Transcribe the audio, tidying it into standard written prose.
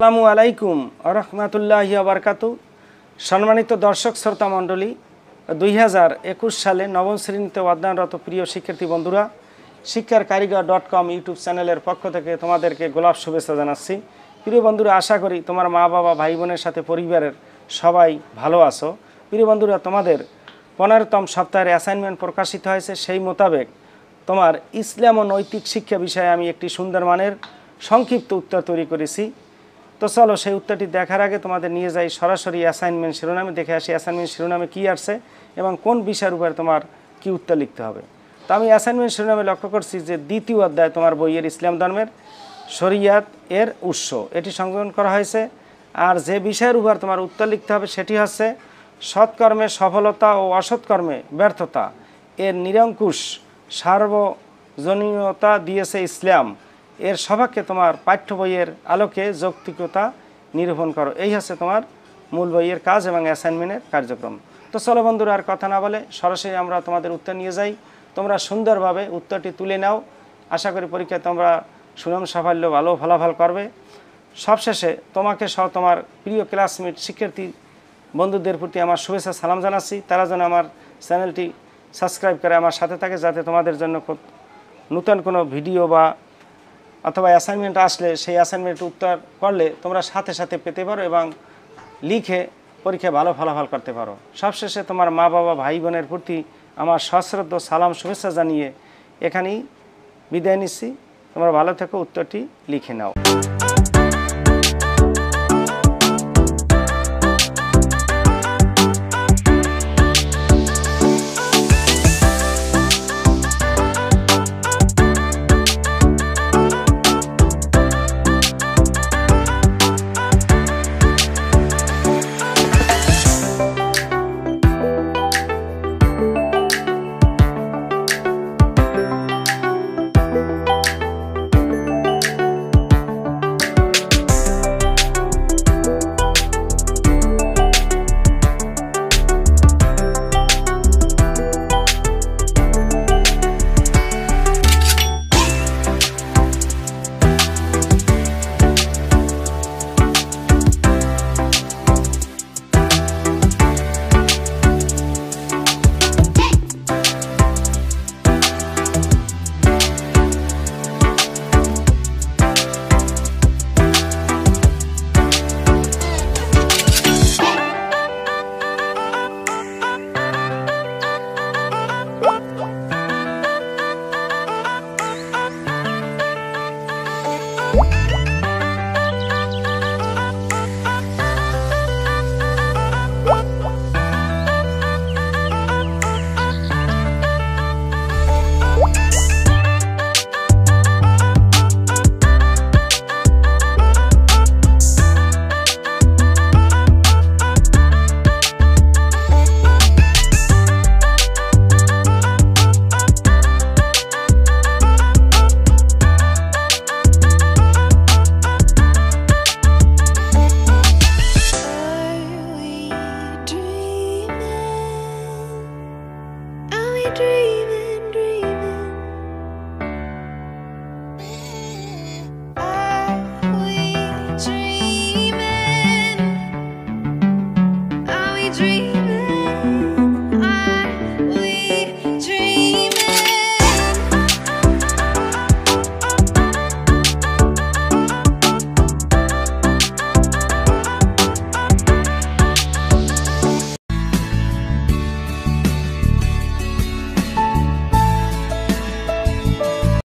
আসসালামু আলাইকুম রহমতুল্লাহি বারকাতু। সম্মানিত দর্শক শ্রোতা মণ্ডলী, 2021 সালে নবম শ্রেণীতে অধ্যয়নরত প্রিয় শিক্ষার্থী বন্ধুরা, শিক্ষার কারিগর dotcom ইউটিউব চ্যানেলের পক্ষ থেকে তোমাদেরকে গোলাপ শুভেচ্ছা জানাচ্ছি। প্রিয় বন্ধুরা, আশা করি তোমার মা বাবা ভাই বোনের সাথে পরিবারের সবাই ভালো আছো। প্রিয় বন্ধুরা, তোমাদের 15তম সপ্তাহের অ্যাসাইনমেন্ট প্রকাশিত হয়েছে। সেই মোতাবেক তোমার ইসলাম ও নৈতিক শিক্ষা বিষয়ে আমি একটি সুন্দর মানের সংক্ষিপ্ত উত্তর তৈরি করেছি। তো চলো সেই উত্তরটি দেখার আগে তোমাদের নিয়ে যাই সরাসরি অ্যাসাইনমেন্ট শিরোনামে, দেখে আসি অ্যাসাইনমেন্ট শিরোনামে কী আসছে এবং কোন বিষয়ের উপরে তোমার কী উত্তর লিখতে হবে। তো আমি অ্যাসাইনমেন্ট শিরোনামে লক্ষ্য করছি যে দ্বিতীয় অধ্যায় তোমার বইয়ের ইসলাম ধর্মের শরিয়াত এর উৎস এটি সংযোজন করা হয়েছে। আর যে বিষয়ের উপর তোমার উত্তর লিখতে হবে সেটি হচ্ছে সৎকর্মে সফলতা ও অসৎকর্মে ব্যর্থতা এর নিরঙ্কুশ সার্বজনীয়তা দিয়েছে ইসলাম। এর সবাইকে তোমার পাঠ্য বইয়ের আলোকে যৌক্তিকতা নিরূপণ করো। এই হচ্ছে তোমার মূল বইয়ের কাজ এবং অ্যাসাইনমেন্টের কার্যক্রম। তো চলো বন্ধুরা, আর কথা না বলে সরাসরি আমরা তোমাদের উত্তর নিয়ে যাই। তোমরা সুন্দরভাবে উত্তরটি তুলে নাও। আশা করি পরীক্ষায় তোমরা সুনাম সাফল্য ভালো ফলাফল করবে। সবশেষে তোমাকে সহ তোমার প্রিয় ক্লাসমেট শিক্ষার্থী বন্ধুদের প্রতি আমার শুভেচ্ছা সালাম জানাচ্ছি। তারা যেন আমার চ্যানেলটি সাবস্ক্রাইব করে আমার সাথে থাকে, যাতে তোমাদের জন্য নতুন কোনো ভিডিও বা অথবা অ্যাসাইনমেন্ট আসলে সেই অ্যাসাইনমেন্ট উত্তর করলে তোমরা সাথে সাথে পেতে পারো এবং লিখে পরীক্ষায় ভালো ফলাফল করতে পারো। সবশেষে তোমার মা বাবা ভাই বোনের প্রতি আমার সশ্রদ্ধ সালাম শুভেচ্ছা জানিয়ে এখানেই বিদায় নিচ্ছি। তোমরা ভালো থেকো, উত্তরটি লিখে নাও। Dream